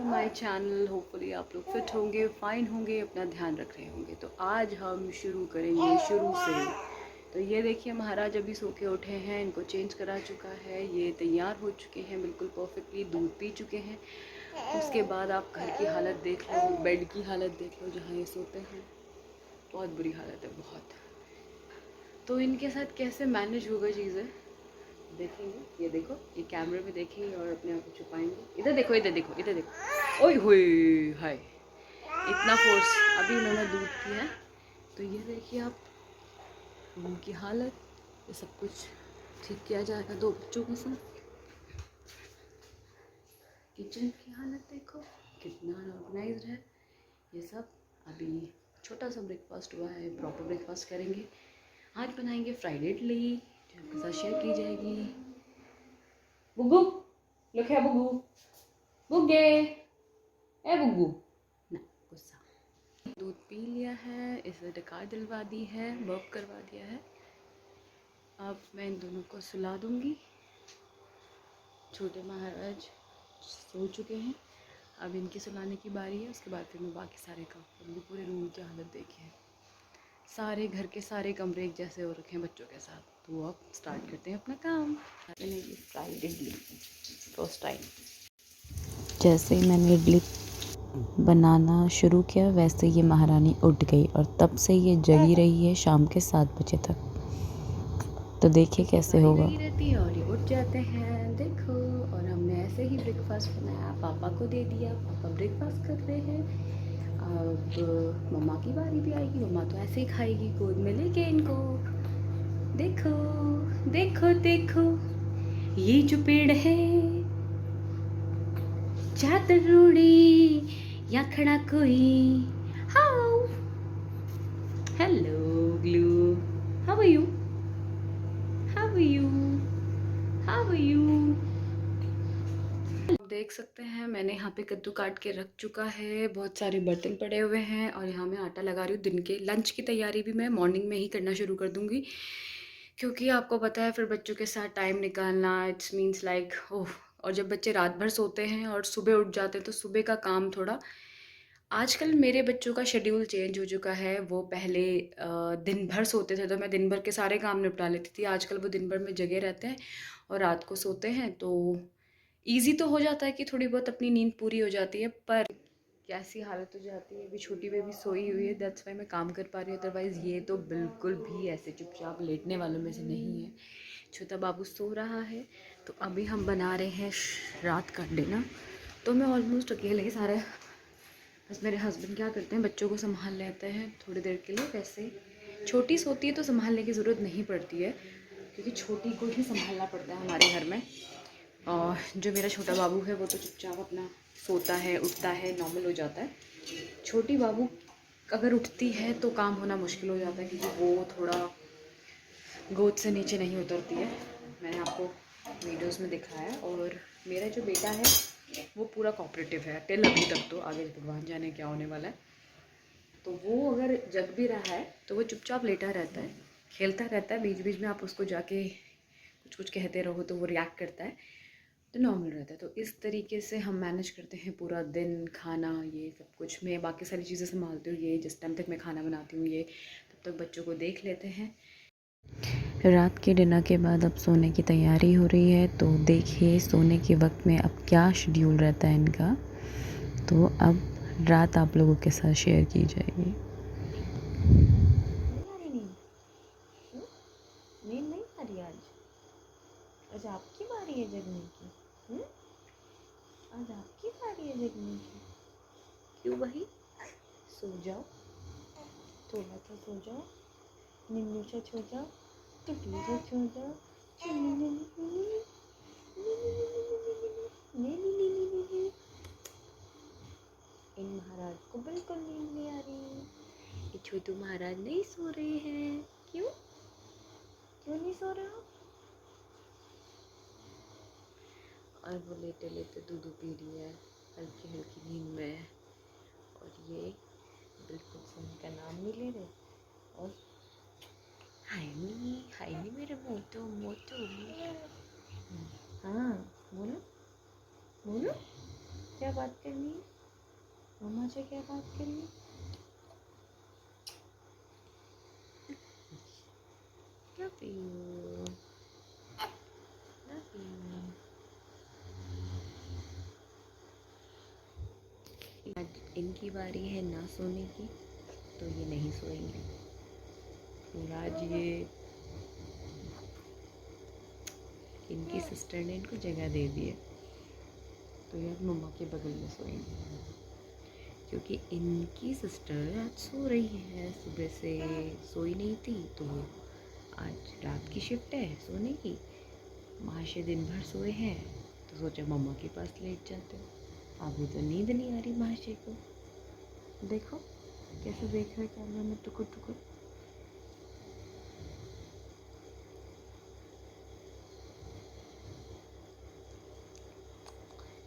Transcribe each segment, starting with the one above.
My channel. Hopefully आप लोग fit होंगे, फाइन होंगे, अपना ध्यान रख रहे होंगे। तो आज हम शुरू करेंगे शुरू से। तो ये देखिए महाराज अभी सो के उठे हैं, इनको चेंज करा चुका है, ये तैयार हो चुके हैं बिल्कुल परफेक्टली, दूध पी चुके हैं। उसके बाद आप घर की हालत देख लो, बेड की हालत देख लो जहाँ ये सोते हैं, बहुत बुरी हालत है बहुत। तो इनके साथ कैसे मैनेज होगा चीज़ें देखेंगे। ये देखो, ये कैमरे में देखेंगे और अपने आप को छुपाएंगे। इधर देखो, इधर देखो, इधर देखो। ओए होए हाय, इतना फोर्स। अभी इन्होंने दूध पिया है। तो ये देखिए आप, रूम की हालत, ये सब कुछ ठीक किया जाएगा दो बच्चों के साथ। किचन की हालत देखो कितना ऑर्गेनाइज्ड है ये सब। अभी छोटा सा ब्रेकफास्ट हुआ है, प्रॉपर ब्रेकफास्ट करेंगे। आज बनाएंगे फ्राइड इडली जो आपके साथ शेयर की जाएगी। बुग्गू, लुक है बुग्गू, बुग्गे, ए बुग्गू ना, गुस्सा। दूध पी लिया है, इसे डकार दिलवा दी है, बर्प करवा दिया है। अब मैं इन दोनों को सुला दूंगी। छोटे महाराज सो चुके हैं, अब इनकी सुलाने की बारी है। उसके बाद फिर मैं बाकी सारे काम करूँगी। पूरे रूम की हालत देखिए, सारे घर के सारे कमरे एक जैसे हो रखे हैं बच्चों के साथ। तो अब स्टार्ट करते हैं अपना काम। Fried idli first time. जैसे ही मैंने इडली बनाना शुरू किया वैसे ये महारानी उठ गई और तब से ये जगी रही है शाम के 7 बजे तक। तो देखिए कैसे होगा। रहती है और ये उठ जाते हैं देखो। और हमने ऐसे ही ब्रेकफास्ट बनाया, पापा को दे दिया, पापा ब्रेकफास्ट कर रहे हैं। अब मम्मा की बारी भी आएगी, मम्मा तो ऐसे ही खाएगी, गोद में लेके इनको। देखो देखो देखो, ये जो पेड़ है चादर रोड़ी या खड़ा कोई। How hello glue, how are you, how are you, how are you. देख सकते हैं मैंने यहाँ पे कद्दू काट के रख चुका है, बहुत सारे बर्तन पड़े हुए हैं और यहाँ मैं आटा लगा रही हूँ। दिन के लंच की तैयारी भी मैं मॉर्निंग में ही करना शुरू कर दूँगी, क्योंकि आपको पता है फिर बच्चों के साथ टाइम निकालना, इट्स मीन्स लाइक ओह। और जब बच्चे रात भर सोते हैं और सुबह उठ जाते हैं तो सुबह का काम थोड़ा, आजकल मेरे बच्चों का शेड्यूल चेंज हो चुका है। वो पहले दिन भर सोते थे तो मैं दिन भर के सारे काम निपटा लेती थी। आजकल वो दिन भर में जगे रहते हैं और रात को सोते हैं। तो ईज़ी तो हो जाता है कि थोड़ी बहुत अपनी नींद पूरी हो जाती है, पर कैसी हालत हो जाती है। अभी छोटी बेबी सोई हुई है, दैट्स वाई मैं काम कर पा रही हूँ, अदरवाइज़ ये तो बिल्कुल भी ऐसे चुपचाप लेटने वालों में से नहीं है। छोटा बाबू सो रहा है। तो अभी हम बना रहे हैं रात का डिनर। तो मैं ऑलमोस्ट अकेले ही सारे, बस मेरे हस्बैंड क्या करते हैं बच्चों को संभाल लेते हैं थोड़ी देर के लिए। वैसे छोटी सोती है तो संभालने की ज़रूरत नहीं पड़ती है, क्योंकि छोटी को ही संभालना पड़ता है हमारे घर में। और जो मेरा छोटा बाबू है वो तो चुपचाप अपना सोता है, उठता है, नॉर्मल हो जाता है। छोटी बाबू अगर उठती है तो काम होना मुश्किल हो जाता है, क्योंकि वो थोड़ा गोद से नीचे नहीं उतरती है। मैंने आपको वीडियोस में दिखाया। और मेरा जो बेटा है वो पूरा कोऑपरेटिव है टिल अभी तक। तो आगे भगवान जाने क्या होने वाला है। तो वो अगर जग भी रहा है तो वो चुपचाप लेटा रहता है, खेलता रहता है। बीच बीच में आप उसको जाके कुछ कुछ कहते रहो तो वो रिएक्ट करता है, तो नॉर्मल रहता है। तो इस तरीके से हम मैनेज करते हैं पूरा दिन, खाना, ये सब कुछ। मैं बाकी सारी चीज़ें संभालती हूँ, ये जिस टाइम तक मैं खाना बनाती हूँ, ये तब तक बच्चों को देख लेते हैं। रात के डिनर के बाद अब सोने की तैयारी हो रही है। तो देखिए सोने के वक्त में अब क्या शेड्यूल रहता है इनका। तो अब रात आप लोगों के साथ शेयर की जाएगी। नींद नहीं आ रही आज आपकी बारी है जगने की। आज आपकी बारी है जगने की। क्यों भाई, सो जाओ, थोड़ा सा सो जाओ, निन्नू सा सो जाओ, टुकली सा सो जाओ। इन महाराज को बिल्कुल नींद नहीं आ रही। ये छोटू महाराज नहीं सो रहे हैं। क्यों क्यों नहीं सो रहे हो? और वो लेटे लेटे दूध पी रही है, हल्की हल्की नींद में। और ये बिल्कुल सोने का नाम नहीं ले रहे। और हाय नी मेरे मोटू मोटू। हाँ बोलो बोलो क्या बात करनी है मम्मा से? क्या बात करनी है? Love you. Love you. आज इनकी बारी है ना सोने की, तो ये नहीं सोएंगे। और आज ये इनकी सिस्टर ने इनको जगह दे दी है, तो ये अब मम्मा के बगल में सोएंगे। क्योंकि इनकी सिस्टर आज सो रही है, सुबह से सोई नहीं थी, तो आज रात की शिफ्ट है सोने की। महाशय दिन भर सोए हैं, तो सोचा मम्मा के पास लेट जाते हैं। अभी तो नींद नहीं आ रही महाशय को। देखो कैसे देख रहे कैमरा में टुकुर टुकुर।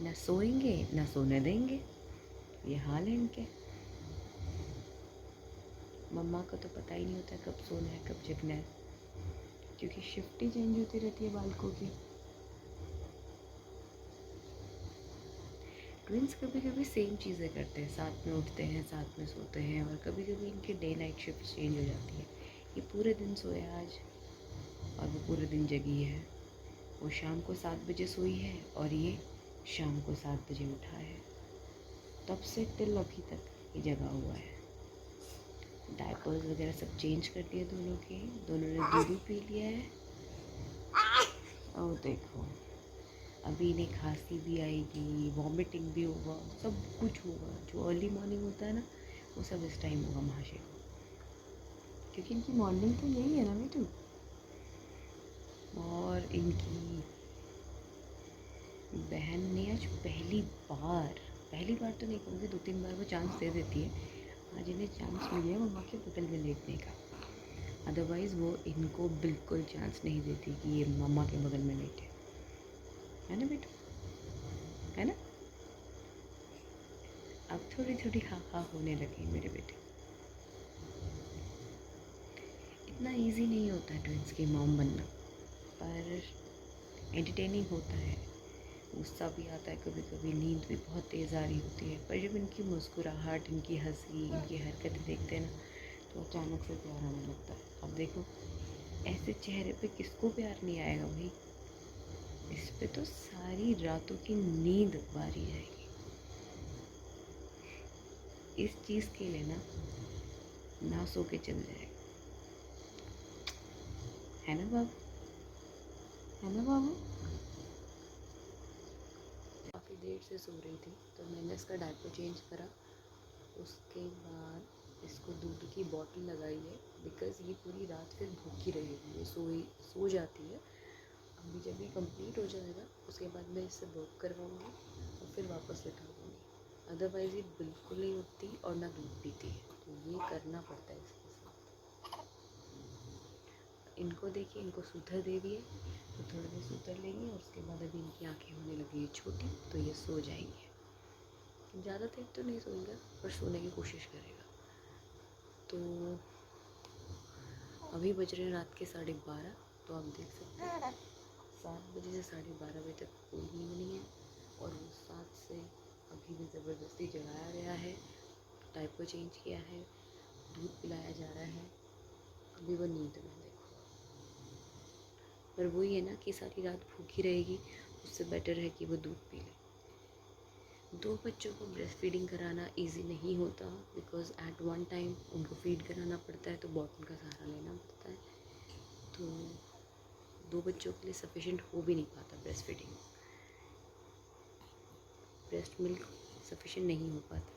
न सोएंगे न सोने देंगे, ये हाल है इनके। मम्मा को तो पता ही नहीं होता कब सोना है कब जगना है, क्योंकि शिफ्ट ही चेंज होती रहती है बालकों की। ट्विंस कभी कभी सेम चीज़ें करते हैं, साथ में उठते हैं साथ में सोते हैं, और कभी कभी इनकी डे नाइट शिफ्ट चेंज हो जाती है। ये पूरे दिन सोया आज और वो पूरे दिन जगी है। वो शाम को 7 बजे सोई है और ये शाम को 7 बजे उठा है। तब से टिल अभी तक ये जगा हुआ है। डायपर्स वगैरह सब चेंज कर दिए दोनों के, दोनों ने दूध पी लिया है। और देखो अभी इन्हें खांसी भी आएगी, वॉमिटिंग भी होगा, सब कुछ होगा। जो अर्ली मॉर्निंग होता है ना, वो सब इस टाइम होगा महाशय को, क्योंकि इनकी मॉर्निंग तो यही है ना बेटू। और इनकी बहन ने आज पहली बार तो नहीं कहूँगी, 2-3 बार वो चांस दे देती है। आज इन्हें चांस मिल गया मम्मा के बगल में लेटने का, अदरवाइज़ वो इनको बिल्कुल चांस नहीं देती कि ये मम्मा के बगल में लेटे, है ना बेटा, है ना। अब थोड़ी थोड़ी हाँ होने लगी मेरे बेटे। इतना इजी नहीं होता है ट्विंस की मॉम बनना, पर एंटरटेनिंग होता है। गुस्सा भी आता है कभी कभी, नींद भी बहुत तेज़ आ रही होती है, पर जब इनकी मुस्कुराहट, इनकी हंसी, इनकी हरकतें देखते हैं ना, तो अचानक से प्यार आने लगता है। अब देखो ऐसे चेहरे पे किसको प्यार नहीं आएगा भाई। इस पे तो सारी रातों की नींद बारी जाएगी। इस चीज़ के लिए ना सो के चल जाएगा, है ना बाबू, है ना बाबू। काफ़ी देर से सो रही थी, तो मैंने इसका डायपर चेंज करा। उसके बाद इसको दूध की बॉटल लगाई है, बिकॉज़ ये पूरी रात फिर भूखी रहेगी, ये सो जाती है। अभी जब ये कंप्लीट हो जाएगा, उसके बाद मैं इससे वर्क करवाऊँगी और फिर वापस लिटा दूँगी। अदरवाइज़ ये बिल्कुल नहीं उठती और ना दूध पीती है, तो ये करना पड़ता है इसके साथ। इनको देखिए, इनको सूतर दे दिए, तो थोड़ी देर सूतर लेंगे और उसके बाद अभी इनकी आँखें होने लगी है छोटी, तो ये सो जाएंगे। ज़्यादा देर तो नहीं सोएंगे, पर सोने की कोशिश करेगा। तो अभी बज रहे हैं रात के 12:30, तो आप देख सकते हैं 7 बजे से 12:30 बजे तक कोई नींद नहीं है, और वो 7 से अभी भी ज़बरदस्ती जगाया गया है, डायपर चेंज किया है, दूध पिलाया जा रहा है, अभी वो नींद में देखो। पर वही है ना कि सारी रात भूखी रहेगी, उससे बेटर है कि वो दूध पी ले। 2 बच्चों को ब्रेस्ट फीडिंग कराना इजी नहीं होता, बिकॉज़ एट वन टाइम उनको फीड कराना पड़ता है, तो बॉटल का सहारा लेना पड़ता है। तो 2 बच्चों के लिए सफिशिएंट हो भी नहीं पाता breast feeding, breast milk sufficient नहीं हो पाता।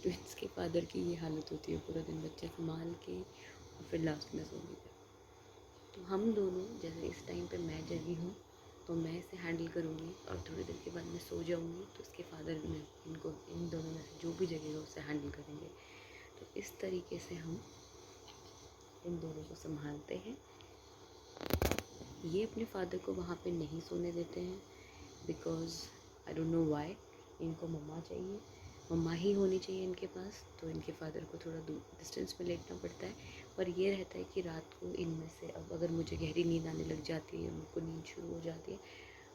तो इसके फादर की ये हालत होती है, पूरा दिन बच्चे संभाल के और फिर लास्ट में सोने का। तो हम दोनों, जैसे इस टाइम पे मैं जगी हूँ, तो मैं इसे हैंडल करूँगी, और थोड़ी देर के बाद मैं सो जाऊँगी, तो इसके फादर ने इनको, इन दोनों में से जो भी जगेगा उसे हैंडल करेंगे। तो इस तरीके से हम इन दोनों को संभालते हैं। ये अपने फादर को वहाँ पे नहीं सोने देते हैं, because I don't know why. इनको मम्मा चाहिए, मम्मा ही होनी चाहिए इनके पास, तो इनके फादर को थोड़ा दूर डिस्टेंस में लेटना पड़ता है। पर ये रहता है कि रात को इनमें से, अब अगर मुझे गहरी नींद आने लग जाती है, उनको नींद शुरू हो जाती है,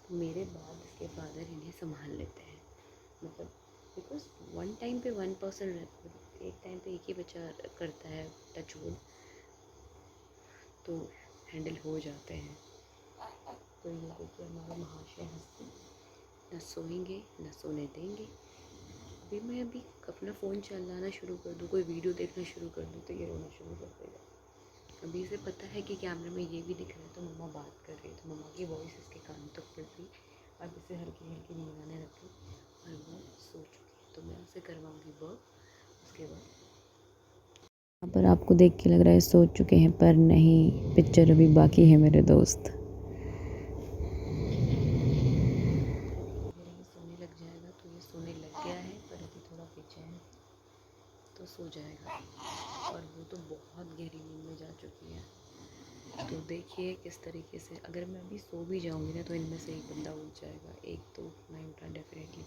तो मेरे बाद इसके फादर इन्हें संभाल लेते हैं, मतलब बिकॉज वन टाइम पे वन पर्सन रहता है, एक टाइम पे एक ही बच्चा करता है, टच वुड, तो हैंडल हो जाते हैं। तो ये देखिए हमारे महाशय हंसते न सोएंगे न सोने देंगे। मैं अभी अपना फ़ोन चलाना शुरू कर दूँ, कोई वीडियो देखना शुरू कर दूँ, तो ये रोना शुरू कर देगा। अभी इसे पता है कि कैमरे में ये भी दिख रहा है, तो मम्मा बात कर रही है, तो मम्मा की वॉइस इसके कान तक पड़ गई। अब इसे हल्की हल्की नींद आने लगी और वो सो चुकी है, तो मैं उसे करवाऊँगी वर्क। उसके बाद यहाँ पर आपको देख के लग रहा है सो चुके हैं, पर नहीं, पिक्चर अभी बाकी है मेरे दोस्त। सोने लग जाएगा, तो ये सोने लग गया है, पर अभी थोड़ा बेचैन है, तो सो जाएगा। और वो तो बहुत गहरी नींद में जा चुकी है। तो देखिए किस तरीके से, अगर मैं अभी सो भी जाऊंगी ना, तो इनमें से एक बंदा उठ जाएगा, एक तो उठना ही उठना डेफिनेटली।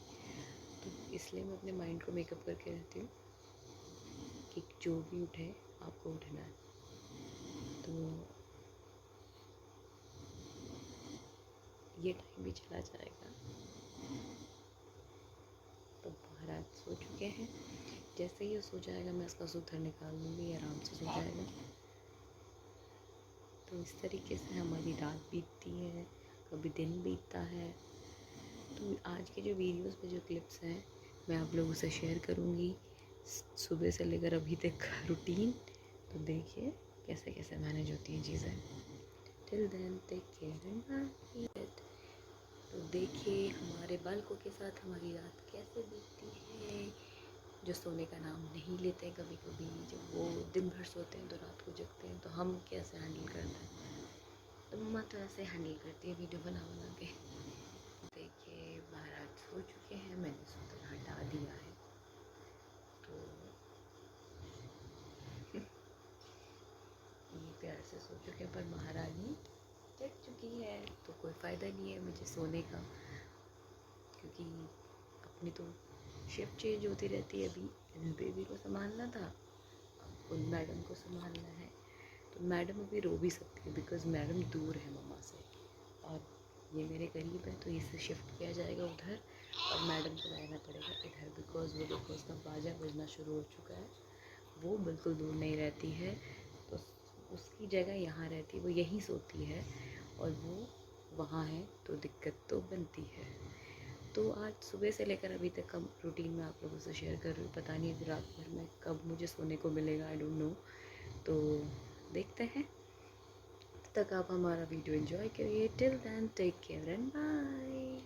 तो इसलिए मैं अपने माइंड को मेकअप करके रहती हूँ कि जो भी उठे आपको उठना है। तो ये टाइम भी चला जाएगा। तो महाराज सो चुके हैं, जैसे ही वो सो जाएगा मैं इसका सूत्र निकाल लूँगी, आराम से सो जाएगा। तो इस तरीके से हमारी रात बीतती है, कभी दिन बीतता है। तो आज के जो वीडियोस में जो क्लिप्स हैं मैं आप लोगों से शेयर करूँगी, सुबह से लेकर अभी तक का रूटीन। तो देखिए कैसे कैसे मैनेज होती हैं चीज़ें। Till then take care and bye. तो देखिए हमारे बालकों के साथ हमारी रात कैसे बीतती है, जो सोने का नाम नहीं लेते हैं। कभी कभी जब वो दिन भर सोते हैं तो रात को जगते हैं, तो हम कैसे हैंडल करते हैं। तो मम्मा तो ऐसे हैंडल करती है वीडियो बना बना के। देखिए महाराज सो चुके हैं, मैंने सूत्र हटा दिया है। तो ये प्यार से सो चुके हैं, पर महारानी जग चुकी है, तो कोई फ़ायदा नहीं है मुझे सोने का, क्योंकि अपनी तो शिफ्ट चेंज होती रहती है। अभी इस बेबी को संभालना था, अब उन मैडम को संभालना है। तो मैडम अभी रो भी सकती है, बिकॉज़ मैडम दूर है मम्मा से, और ये मेरे करीब है, तो इसे शिफ्ट किया जाएगा उधर और मैडम को रहना पड़ेगा इधर, बिकॉज़ वो देखो उसका बाजा बजना शुरू हो चुका है। वो बिल्कुल दूर नहीं रहती है, तो उसकी जगह यहाँ रहती है, वो यहीं सोती है और वो वहाँ है, तो दिक्कत तो बनती है। तो आज सुबह से लेकर अभी तक का रूटीन मैं आप लोगों से शेयर कर रही हूँ। पता नहीं अभी रात भर में कब मुझे सोने को मिलेगा, आई डोंट नो। तो देखते हैं, तब तक आप हमारा वीडियो एंजॉय करिए। Till then take care and bye.